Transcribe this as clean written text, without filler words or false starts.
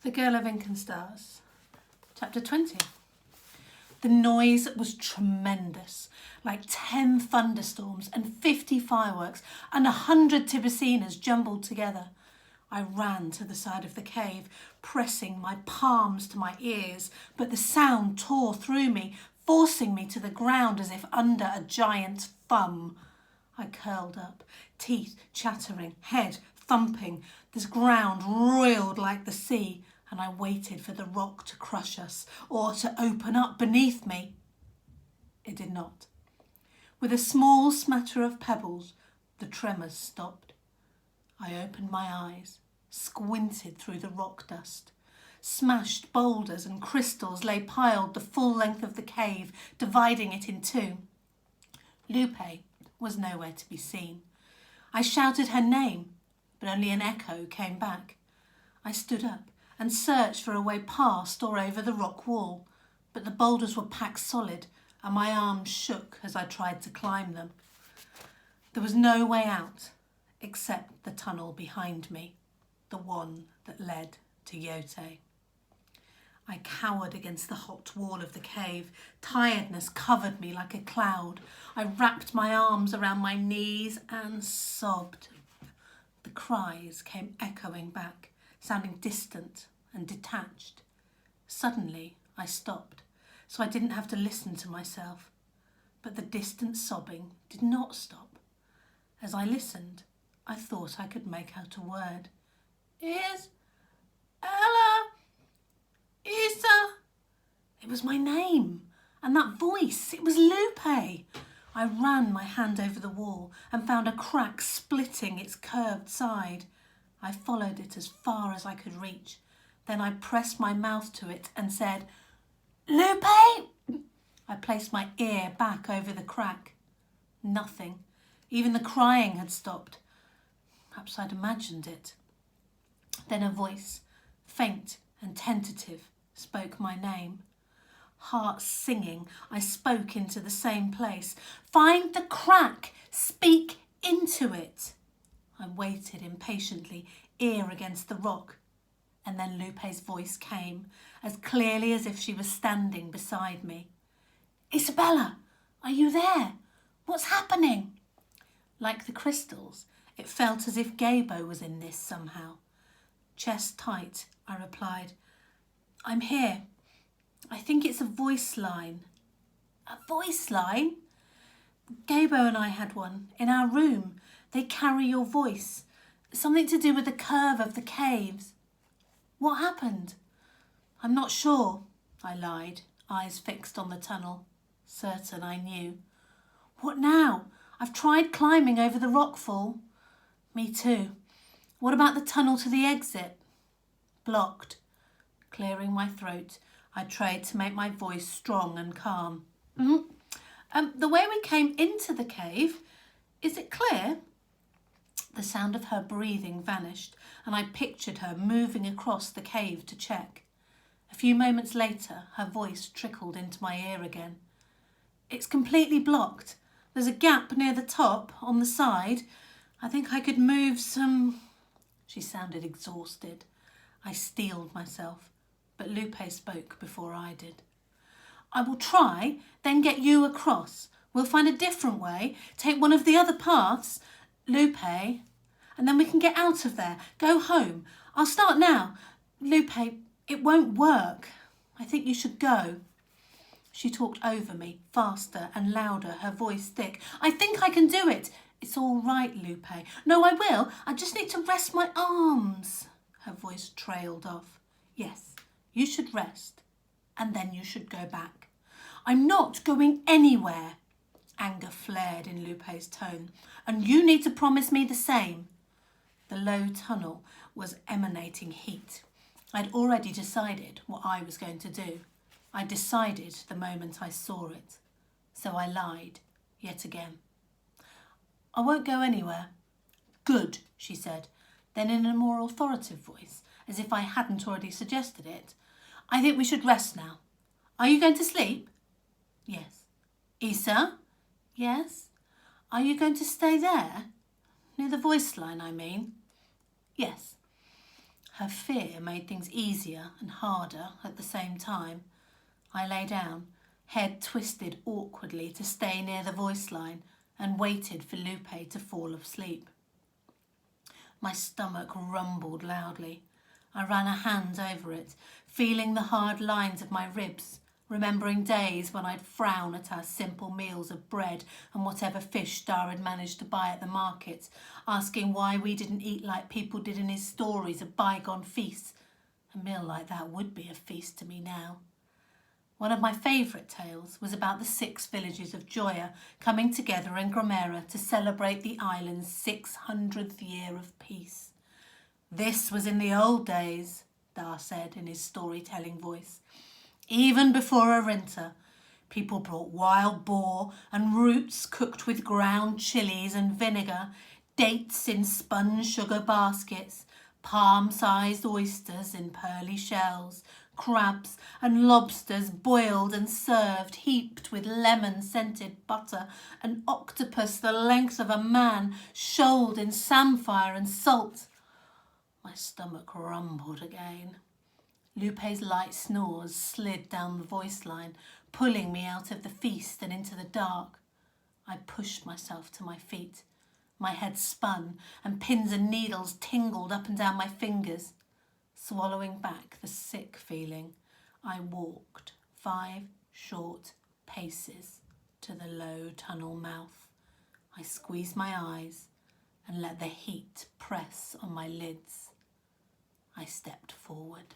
The Girl of Ink and Stars, Chapter 20. The noise was tremendous, like 10 thunderstorms and 50 fireworks and 100 tibicinas jumbled together. I ran to the side of the cave, pressing my palms to my ears, but the sound tore through me, forcing me to the ground as if under a giant thumb. I curled up, teeth chattering, head thumping. This ground roiled like the sea, and I waited for the rock to crush us or to open up beneath me. It did not. With a small smatter of pebbles, the tremors stopped. I opened my eyes, squinted through the rock dust. Smashed boulders and crystals lay piled the full length of the cave, dividing it in two. Lupe was nowhere to be seen. I shouted her name, but only an echo came back. I stood up and searched for a way past or over the rock wall, but the boulders were packed solid and my arms shook as I tried to climb them. There was no way out except the tunnel behind me, the one that led to Yote. I cowered against the hot wall of the cave. Tiredness covered me like a cloud. I wrapped my arms around my knees and sobbed. The cries came echoing back, sounding distant and detached. Suddenly, I stopped, so I didn't have to listen to myself. But the distant sobbing did not stop. As I listened, I thought I could make out a word. Is Ella? Isa? It was my name, and that voice, it was Lupe. I ran my hand over the wall and found a crack splitting its curved side. I followed it as far as I could reach. Then I pressed my mouth to it and said, Lupe! I placed my ear back over the crack. Nothing. Even the crying had stopped. Perhaps I'd imagined it. Then a voice, faint and tentative, spoke my name. Heart singing, I spoke into the same place. Find the crack, speak into it. I waited impatiently, ear against the rock, and then Lupe's voice came, as clearly as if she was standing beside me. Isabella, are you there? What's happening? Like the crystals, it felt as if Gabo was in this somehow. Chest tight, I replied. I'm here. I think it's a voice line. A voice line? Gabo and I had one in our room. They carry your voice. Something to do with the curve of the caves. What happened? I'm not sure, I lied, eyes fixed on the tunnel, certain I knew. What now? I've tried climbing over the rockfall. Me too. What about the tunnel to the exit? Blocked. Clearing my throat, I tried to make my voice strong and calm. The way we came into the cave, is it clear? The sound of her breathing vanished, and I pictured her moving across the cave to check. A few moments later, her voice trickled into my ear again. It's completely blocked. There's a gap near the top, on the side. I think I could move some... She sounded exhausted. I steeled myself, but Lupe spoke before I did. I will try, then get you across. We'll find a different way, take one of the other paths. Lupe, and then we can get out of there, go home. I'll start now. Lupe, it won't work. I think you should go. She talked over me, faster and louder, her voice thick. I think I can do it. It's all right, Lupe. No, I will. I just need to rest my arms. Her voice trailed off. Yes, you should rest, and then you should go back. I'm not going anywhere. Anger flared in Lupe's tone. And you need to promise me the same. The low tunnel was emanating heat. I'd already decided what I was going to do. I decided the moment I saw it. So I lied, yet again. I won't go anywhere. Good, she said. Then in a more authoritative voice, as if I hadn't already suggested it. I think we should rest now. Are you going to sleep? Yes. Isa? Yes. Are you going to stay there? Near the voice line, I mean. Yes. Her fear made things easier and harder at the same time. I lay down, head twisted awkwardly to stay near the voice line, and waited for Lupe to fall asleep. My stomach rumbled loudly. I ran a hand over it, feeling the hard lines of my ribs, remembering days when I'd frown at our simple meals of bread and whatever fish Star had managed to buy at the market, asking why we didn't eat like people did in his stories of bygone feasts. A meal like that would be a feast to me now. One of my favourite tales was about the 6 villages of Gioia coming together in Gramera to celebrate the island's 600th year of peace. This was in the old days, Dar said in his storytelling voice. Even before Arinta, people brought wild boar and roots cooked with ground chilies and vinegar, dates in spun sugar baskets, palm-sized oysters in pearly shells, crabs and lobsters boiled and served, heaped with lemon-scented butter, an octopus the length of a man, shoaled in samphire and salt. My stomach rumbled again. Lupe's light snores slid down the voice line, pulling me out of the feast and into the dark. I pushed myself to my feet. My head spun and pins and needles tingled up and down my fingers. Swallowing back the sick feeling, I walked 5 short paces to the low tunnel mouth. I squeezed my eyes and let the heat press on my lids. I stepped forward.